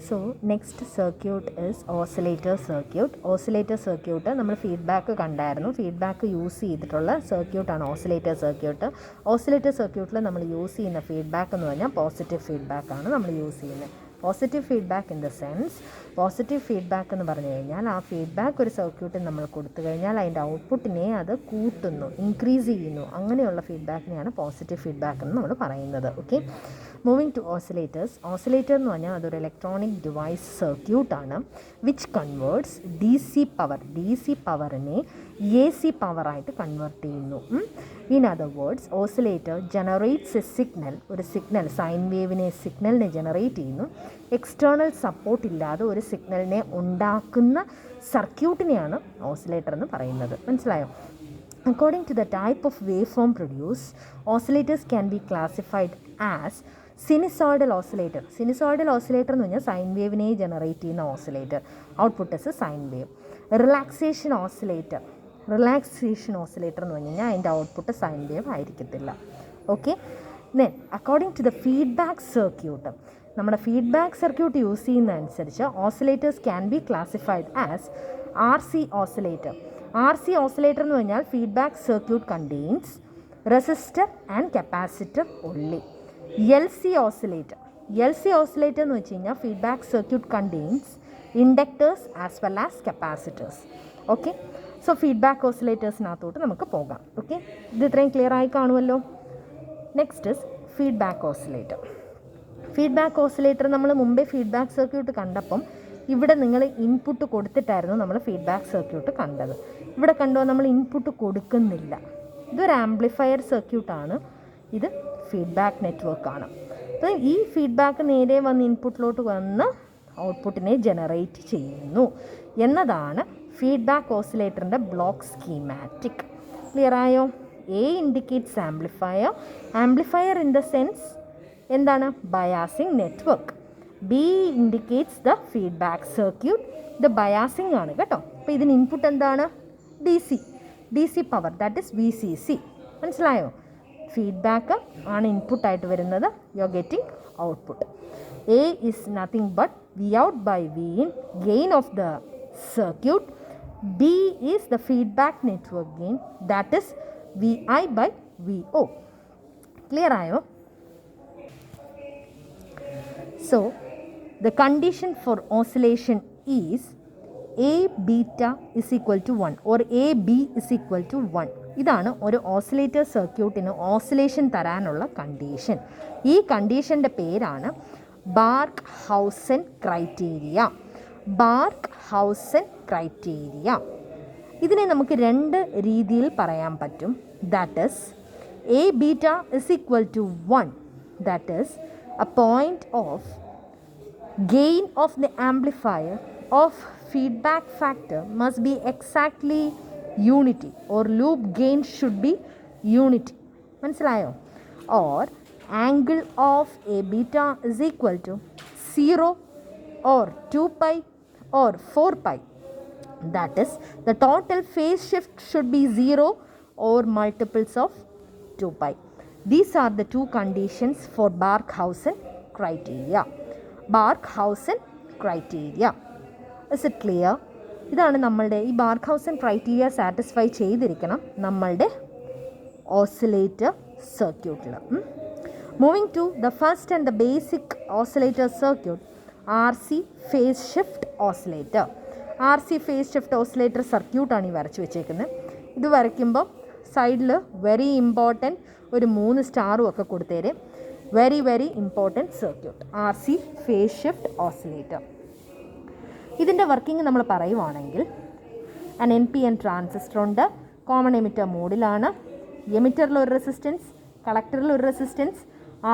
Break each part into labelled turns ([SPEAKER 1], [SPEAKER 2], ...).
[SPEAKER 1] So next circuit is oscillator circuit. Oscillator circuit നമ്മൾ feedback കണ്ടായിരുന്നു. Feedback use ചെയ്തിട്ടുള്ള സർക്യൂട്ടാണ് ഓസിലേറ്റർ സർക്യൂട്ട്. ഓസിലേറ്റർ സർക്യൂട്ടിൽ നമ്മൾ യൂസ് ചെയ്യുന്ന ഫീഡ്ബാക്ക് എന്ന് പറഞ്ഞാൽ പോസിറ്റീവ് ഫീഡ്ബാക്കാണ് നമ്മൾ യൂസ് ചെയ്യുന്നത്. Positive feedback in the sense, positive feedback എന്ന് പറഞ്ഞു കഴിഞ്ഞാൽ ആ ഫീഡ്ബാക്ക് ഒരു സർക്യൂട്ടിൽ നമ്മൾ കൊടുത്തു കഴിഞ്ഞാൽ അതിൻ്റെ ഔട്ട്പുട്ടിനെ അത് കൂട്ടുന്നു, ഇൻക്രീസ് ചെയ്യുന്നു. അങ്ങനെയുള്ള ഫീഡ്ബാക്കിനെയാണ് പോസിറ്റീവ് ഫീഡ്ബാക്ക് എന്ന് നമ്മൾ പറയുന്നത്. Okay, moving to oscillators. Oscillator എന്ന് പറഞ്ഞാൽ അതൊരു ഇലക്ട്രോണിക് ഡിവൈസ് സർക്യൂട്ടാണ് വിച്ച് കൺവേർട്സ് ഡി സി പവറിനെ എ സി പവറായിട്ട് കൺവേർട്ട് ചെയ്യുന്നു. In other words, oscillator generates a signal, ഒരു സിഗ്നൽ സൈൻ വേവിനെ സിഗ്നലിനെ ജനറേറ്റ് ചെയ്യുന്നു. എക്സ്റ്റേണൽ സപ്പോർട്ട് ഇല്ലാതെ ഒരു സിഗ്നലിനെ ഉണ്ടാക്കുന്ന സർക്യൂട്ടിനെയാണ് ഓസിലേറ്റർ എന്ന് പറയുന്നത്. മനസ്സിലായോ? According to the type of waveform produced, oscillators can be classified as sinusoidal oscillator. Sinusoidal oscillator എന്ന് പറഞ്ഞാൽ സൈൻ വേവിനെ ജനറേറ്റ് ചെയ്യുന്ന oscillator, output is sine wave. Relaxation oscillator എന്ന് പറഞ്ഞു കഴിഞ്ഞാൽ അതിൻ്റെ ഔട്ട്പുട്ട് സൈൻ വേവ് ആയിരിക്കത്തില്ല. Okay, then according to the feedback circuit, നമ്മുടെ ഫീഡ്ബാക്ക് സർക്യൂട്ട് യൂസ് ചെയ്യുന്ന അനുസരിച്ച് oscillators can be classified as RC oscillator. RC oscillator എന്ന് പറഞ്ഞാൽ feedback circuit contains resistor and capacitor only. LC oscillator എന്ന് വെച്ച് കഴിഞ്ഞാൽ feedback circuit contains inductors as well as capacitors. Okay, so feedback ഓസിലേറ്റേഴ്സിനകത്തോട്ട് നമുക്ക് പോകാം. Okay, ഇത് ഇത്രയും ക്ലിയർ ആയി കാണുമല്ലോ. Next is feedback oscillator. Feedback oscillator നമ്മൾ മുമ്പേ ഫീഡ്ബാക്ക് സർക്യൂട്ട് കണ്ടപ്പം ഇവിടെ നിങ്ങൾ ഇൻപുട്ട് കൊടുത്തിട്ടായിരുന്നു നമ്മൾ ഫീഡ്ബാക്ക് സർക്യൂട്ട് കണ്ടത്. ഇവിടെ കണ്ടോ, നമ്മൾ ഇൻപുട്ട് കൊടുക്കുന്നില്ല. ഇതൊരു ആംപ്ലിഫയർ സർക്യൂട്ടാണ്, ഇത് ഫീഡ്ബാക്ക് നെറ്റ്വർക്കാണ്. അപ്പോൾ ഈ ഫീഡ്ബാക്ക് നേരെ വന്ന് ഇൻപുട്ടിലോട്ട് വന്ന് ഔട്ട്പുട്ടിനെ ജനറേറ്റ് ചെയ്യുന്നു എന്നതാണ് ഫീഡ്ബാക്ക് ഓസിലേറ്ററിൻ്റെ ബ്ലോക്ക് സ്കീമാറ്റിക്. ക്ലിയർ ആയോ? A indicates amplifier in the sense എന്താണ്? Biasing network. B indicates the feedback circuit, ഇത് ബയാസിങ് ആണ് കേട്ടോ. അപ്പോൾ ഇതിന് ഇൻപുട്ട് എന്താണ്? D C power, that is VCC. മനസ്സിലായോ? ഫീഡ്ബാക്ക് ആണ് ഇൻപുട്ടായിട്ട് വരുന്നത്. You are getting output. A is nothing but V out by V in, gain of the circuit. B is the feedback network gain, that is VI by VO. Clear ആയോ? So the condition for oscillation is A beta is equal to 1 or AB is equal to 1. ഇതാണ് ഒരു oscillator സർക്യൂട്ടിന് oscillation തരാനുള്ള condition. ഈ കണ്ടീഷൻ്റെ പേരാണ് BARC Heusen criteria. ഇതിനെ നമുക്ക് രണ്ട് രീതിയിൽ പറയാൻ പറ്റും. That is A beta is equal to 1, that is a point of gain of the amplifier of feedback factor must be exactly unity, or loop gain should be unity. മനസ്സിലായോ? or angle of A beta is equal to 0 or 2 pi or 4 pi. That is the total phase shift should be 0 or multiples of 2 pi. These are the two conditions for Barkhausen criteria. Is it clear? ഇതാണ് നമ്മളുടെ ഈ ബാർഖൗസൻ criteria satisfy ചെയ്തിരിക്കണം നമ്മളുടെ oscillator സർക്യൂട്ടിൽ. Moving to the first and the basic oscillator circuit, RC phase shift oscillator. RC phase shift oscillator സർക്യൂട്ടാണ് ഈ വരച്ച് വെച്ചേക്കുന്നത്. ഇത് വരയ്ക്കുമ്പോൾ സൈഡിൽ വെരി ഇമ്പോർട്ടൻറ്റ് ഒരു 3 സ്റ്റാറും ഒക്കെ കൊടുത്തേരെ. Very very important circuit RC phase shift oscillator. ഇതിൻ്റെ വർക്കിംഗ് നമ്മൾ പറയുവാണെങ്കിൽ NPN ട്രാൻസിസ്റ്റർ ഉണ്ട്, കോമൺ എമിറ്റർ മോഡിലാണ്. എമിറ്ററിൽ ഒരു റെസിസ്റ്റൻസ്, കളക്ടറിൽ ഒരു resistance,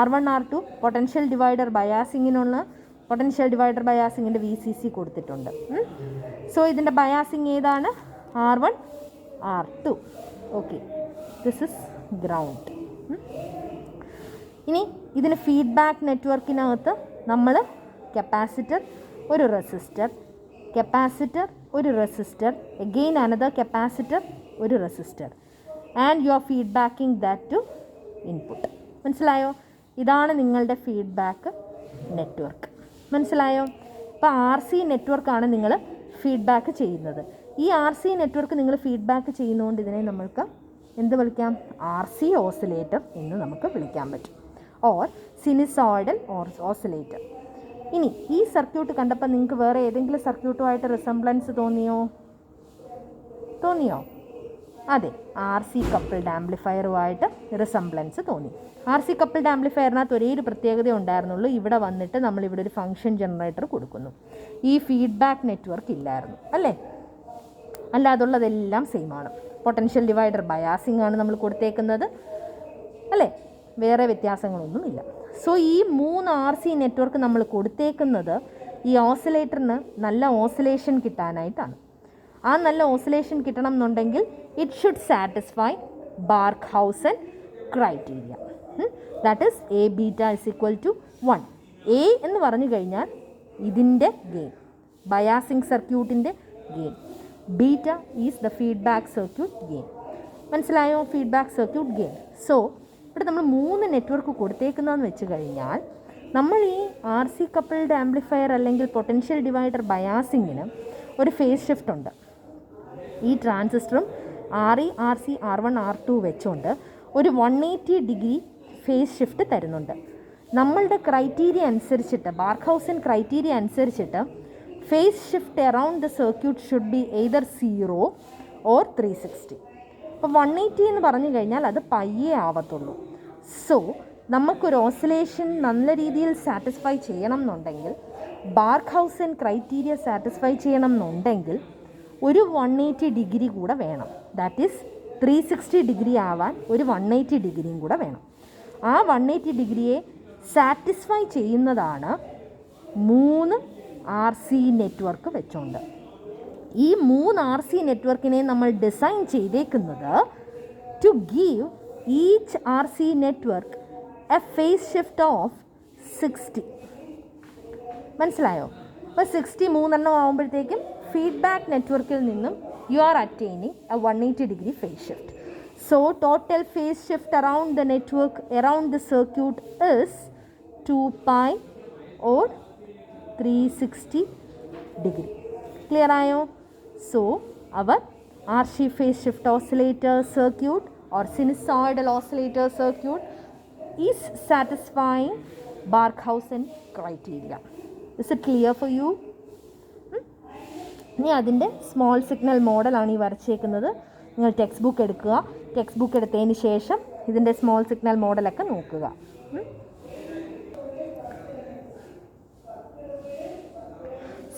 [SPEAKER 1] R1 R2 potential divider ബയാസിങ്ങിനുള്ള പൊട്ടൻഷ്യൽ ഡിവൈഡർ ബയാസിങ്ങിൻ്റെ VCC കൊടുത്തിട്ടുണ്ട്. സോ ഇതിൻ്റെ ബയാസിങ് ഏതാണ്? R1 R2. Okay, this is ground. ഇനി ഇതിന് ഫീഡ്ബാക്ക് നെറ്റ്വർക്കിനകത്ത് നമ്മൾ കപ്പാസിറ്റർ, ഒരു റെസിസ്റ്റർ, അഗെയിൻ അനദർ കപ്പാസിറ്റർ, ഒരു resistor, and you are feedbacking that to input. മനസ്സിലായോ? ഇതാണ് നിങ്ങളുടെ ഫീഡ്ബാക്ക് നെറ്റ്വർക്ക്. മനസ്സിലായോ? അപ്പോൾ RC നെറ്റ്വർക്കാണ് നിങ്ങൾ ഫീഡ്ബാക്ക് ചെയ്യുന്നത്. ഈ RC നെറ്റ്വർക്ക് നിങ്ങൾ ഫീഡ്ബാക്ക് ചെയ്യുന്നതുകൊണ്ട് ഇതിനെ നമ്മൾക്ക് എന്ത് വിളിക്കാം? RC ഓസിലേറ്റർ എന്ന് നമുക്ക് വിളിക്കാൻ പറ്റും, ഓർ സിനുസോയ്ഡൽ ഓസിലേറ്റർ. ഇനി ഈ സർക്യൂട്ട് കണ്ടപ്പോൾ നിങ്ങൾക്ക് വേറെ ഏതെങ്കിലും സർക്യൂട്ടുമായിട്ട് റിസംബ്ലൻസ് തോന്നിയോ? അതെ, RC കപ്പിൾഡ് ആംപ്ലിഫയറുമായിട്ട് റിസംബ്ലൻസ് തോന്നി. RC കപ്പിൾഡ് ആംപ്ലിഫയറിനകത്ത് ഒരേ ഒരു പ്രത്യേകത ഉണ്ടായിരുന്നുള്ളൂ. ഇവിടെ വന്നിട്ട് നമ്മളിവിടെ ഒരു ഫംഗ്ഷൻ ജനറേറ്റർ കൊടുക്കുന്നു. ഈ ഫീഡ്ബാക്ക് നെറ്റ്വർക്ക് ഇല്ലായിരുന്നു അല്ലേ? അല്ലാതുള്ളതെല്ലാം സെയിം ആണ്. പൊട്ടൻഷ്യൽ ഡിവൈഡർ ബയാസിംഗ് ആണ് നമ്മൾ കൊടുത്തേക്കുന്നത് അല്ലേ? വേറെ വ്യത്യാസങ്ങളൊന്നുമില്ല. സോ ഈ 3 RC നെറ്റ്വർക്ക് നമ്മൾ കൊടുത്തേക്കുന്നത് ഈ ഓസിലേറ്ററിന് നല്ല ഓസിലേഷൻ കിട്ടാനായിട്ടാണ്. ആ നല്ല ഓസിലേഷൻ കിട്ടണം എന്നുണ്ടെങ്കിൽ it should satisfy Barkhausen criteria. That is A beta is equal to 1. A എന്ന് പറഞ്ഞു കഴിഞ്ഞാൽ ഇതിൻ്റെ ഗെയിൻ, ബയാസിംഗ് സർക്യൂട്ടിൻ്റെ gain. Beta is the feedback circuit gain. മനസ്സിലായോ? Feedback circuit gain. സോ ഇവിടെ നമ്മൾ 3 നെറ്റ്വർക്ക് കൊടുത്തേക്കുന്നതെന്ന് വെച്ച് കഴിഞ്ഞാൽ നമ്മൾ ഈ RC കപ്പിൾഡ് ആംപ്ലിഫയർ അല്ലെങ്കിൽ പൊട്ടൻഷ്യൽ ഡിവൈഡർ ബയാസിങ്ങിന് ഒരു ഫേസ് ഷിഫ്റ്റ് ഉണ്ട്. ഈ ട്രാൻസിസ്റ്ററും RE, RC, R1, R2 വെച്ചുകൊണ്ട് ഒരു 180 ഡിഗ്രി ഫേസ് ഷിഫ്റ്റ് തരുന്നുണ്ട്. നമ്മളുടെ ക്രൈറ്റീരിയ അനുസരിച്ചിട്ട്, ബാർഖൗസൻ ക്രൈറ്റീരിയ അനുസരിച്ചിട്ട് face shift around the circuit should be either 0 or 360. അപ്പോൾ 180 എന്ന് പറഞ്ഞു കഴിഞ്ഞാൽ അത് പയ്യേ ആവത്തുള്ളൂ. സോ നമുക്കൊരു ഓസിലേഷൻ നല്ല രീതിയിൽ സാറ്റിസ്ഫൈ ചെയ്യണം എന്നുണ്ടെങ്കിൽ, ബാർഖൗസൻ ക്രൈറ്റീരിയ സാറ്റിസ്ഫൈ ചെയ്യണം എന്നുണ്ടെങ്കിൽ ഒരു 180 ഡിഗ്രി കൂടെ വേണം. ദാറ്റ് ഈസ് 360 ഡിഗ്രി ആവാൻ ഒരു 180 ഡിഗ്രിയും കൂടെ വേണം. ആ 180 ഡിഗ്രിയെ സാറ്റിസ്ഫൈ ചെയ്യുന്നതാണ് 3 RC നെറ്റ്വർക്ക് വെച്ചുകൊണ്ട്. ഈ 3 RC നെറ്റ്വർക്കിനെ നമ്മൾ ഡിസൈൻ ചെയ്തേക്കുന്നത് to give each RC network a phase shift of 60. മനസ്സിലായോ? അപ്പോൾ 60 3 ആകുമ്പോഴത്തേക്കും ഫീഡ്ബാക്ക് നെറ്റ്വർക്കിൽ നിന്നും you are attaining a 180 degree phase shift. So total phase shift around the network around the circuit is 2 pi or 360 degree. Clear ആയോ? So our RC phase shift oscillator circuit or sinusoidal oscillator circuit is satisfying Barkhausen criteria. Is it clear for you? ഇനി അതിൻ്റെ small signal മോഡലാണ് ഈ വരച്ചേക്കുന്നത്. നിങ്ങൾ text book എടുക്കുക. Text book എടുത്തതിന് ശേഷം ഇതിൻ്റെ സ്മോൾ സിഗ്നൽ മോഡലൊക്കെ നോക്കുക.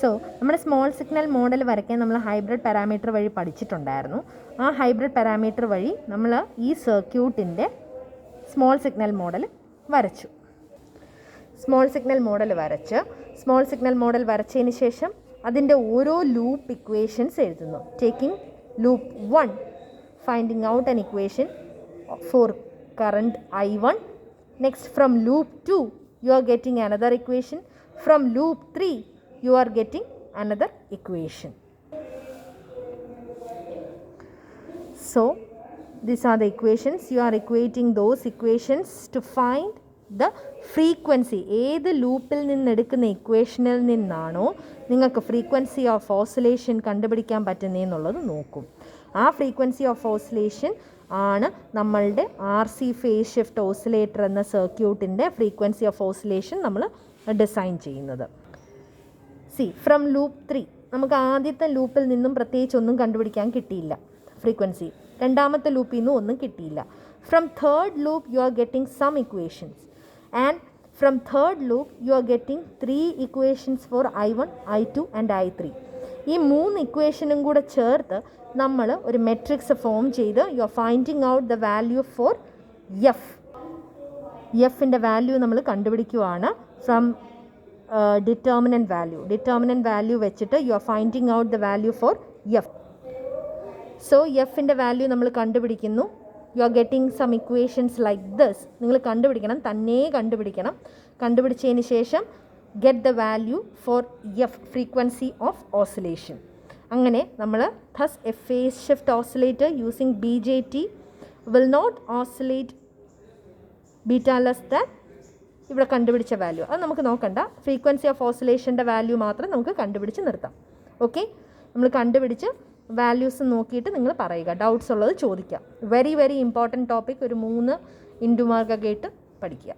[SPEAKER 1] സോ നമ്മുടെ സ്മോൾ സിഗ്നൽ മോഡൽ വരയ്ക്കാൻ നമ്മൾ ഹൈബ്രിഡ് പാരാമീറ്റർ വഴി പഠിച്ചിട്ടുണ്ടായിരുന്നു. ആ ഹൈബ്രിഡ് പാരാമീറ്റർ വഴി നമ്മൾ ഈ സർക്യൂട്ടിൻ്റെ സ്മോൾ സിഗ്നൽ മോഡൽ വരച്ചു. സ്മോൾ സിഗ്നൽ മോഡൽ വരച്ചതിന് ശേഷം അതിൻ്റെ ഓരോ ലൂപ്പ് ഇക്വേഷൻസ് എഴുതുന്നു. Taking loop 1, finding out an equation for current I1. Next from loop 2 U are getting another equation. From loop 3 you are getting another equation. So these are the equations. You are equating those equations to find the frequency. ഏത് ലൂപ്പിൽ നിന്ന് എടുക്കുന്ന ഇക്വേഷനിൽ നിന്നാണോ നിങ്ങൾക്ക് frequency of oscillation കണ്ടുപിടിക്കാൻ പറ്റുന്നതെന്നുള്ളത് നോക്കും. ആ ഫ്രീക്വൻസി ഓഫ് ഓസിലേഷൻ ആണ് നമ്മളുടെ RC ഫേസ് ഷിഫ്റ്റ് ഓസിലേറ്റർ എന്ന സർക്യൂട്ടിൻ്റെ ഫ്രീക്വൻസി ഓഫ് ഓസിലേഷൻ നമ്മൾ ഡിസൈൻ ചെയ്യുന്നത്. ഫ്രം ലൂപ്പ് 3 നമുക്ക് ആദ്യത്തെ ലൂപ്പിൽ നിന്നും പ്രത്യേകിച്ച് ഒന്നും കണ്ടുപിടിക്കാൻ കിട്ടിയില്ല ഫ്രീക്വൻസി. രണ്ടാമത്തെ ലൂപ്പിൽ നിന്നും ഒന്നും കിട്ടിയില്ല. From third loop you are getting some equations and from third loop you are getting 3 equations for I1, I2 and I3. ഈ 3 ഇക്വേഷനും കൂടെ ചേർത്ത് നമ്മൾ ഒരു മെട്രിക്സ് ഫോം ചെയ്ത് you are finding out the value for എഫിൻ്റെ വാല്യൂ നമ്മൾ കണ്ടുപിടിക്കുകയാണ്. ഫ്രം ഡിറ്റർമിനൻറ്റ് വാല്യൂ വെച്ചിട്ട് you are finding out the value for F. So എഫിൻ്റെ വാല്യൂ നമ്മൾ കണ്ടുപിടിക്കുന്നു. You are getting some equations like this. നിങ്ങൾ കണ്ടുപിടിക്കണം. കണ്ടുപിടിച്ചതിന് ശേഷം get the value for F, frequency of oscillation. അങ്ങനെ നമ്മൾ thus a phase shift oscillator using BJT will not oscillate beta less than ഇവിടെ കണ്ടുപിടിച്ച വാല്യൂ അത് നമുക്ക് നോക്കണ്ട. ഫ്രീക്വൻസി ഓഫ് ഓസിലേഷൻ്റെ വാല്യൂ മാത്രം നമുക്ക് കണ്ടുപിടിച്ച് നിർത്താം. ഓക്കെ, നമ്മൾ കണ്ടുപിടിച്ച് വാല്യൂസ് നോക്കിയിട്ട് നിങ്ങൾ പറയുക, ഡൗട്ട്സ് ഉള്ളത് ചോദിക്കുക. Very very important topic. ഒരു 3 ഇൻറ്റു മാർക്കൊക്കെ ഇട്ട് പഠിക്കുക.